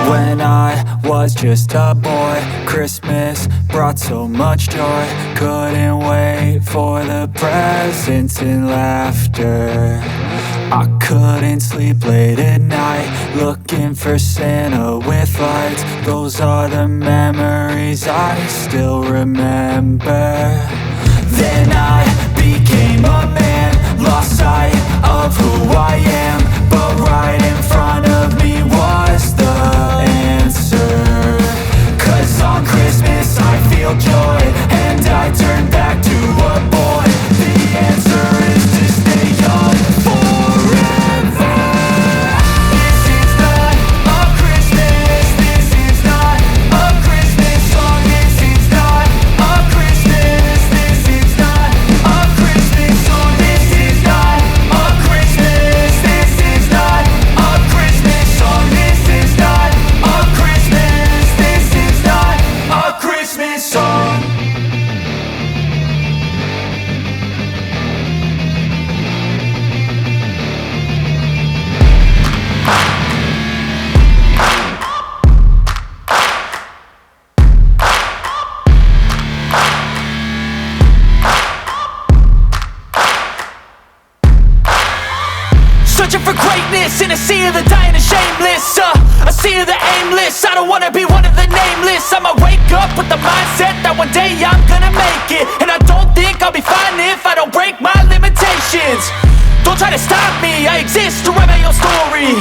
When I was just a boy, Christmas brought so much joy. Couldn't wait for the presents and laughter. I couldn't sleep late at night, looking for Santa with lights. Those are the memories I still remember. Then I became a man, lost sight of who I am. But right in front of me was the answer. 'Cause on Christmas I feel joy, and I turn back to a boy. The answer is to stay young forever. This is not a Christmas, this is not a Christmas song. This is not a Christmas, this is not a Christmas song. This is not a Christmas, this is not a Christmas song. This is not a Christmas, this is not a Christmas song. Searching for greatness in a sea of the dying and shameless, a sea of the aimless. I don't wanna be one of the nameless. I'ma wake up with the mindset that one day I'm gonna make it. And I don't think I'll be fine if I don't break my limitations. Don't try to stop me, I exist to write my own story.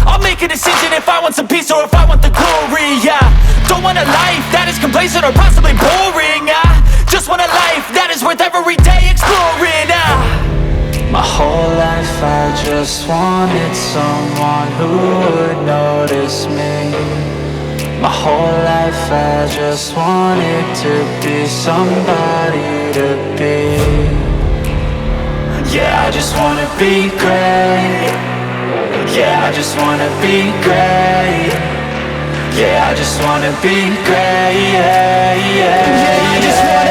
I'll make a decision if I want some peace or if I want the glory. Yeah, don't want a life that is complacent or possibly boring. I just want a life that is worth every day exploring. My whole life I just wanted someone who would notice me. My whole life I just wanted to be somebody to be. Yeah, I just wanna be great. Yeah, I just wanna be great. Yeah, I just wanna be great. Yeah, I just wanna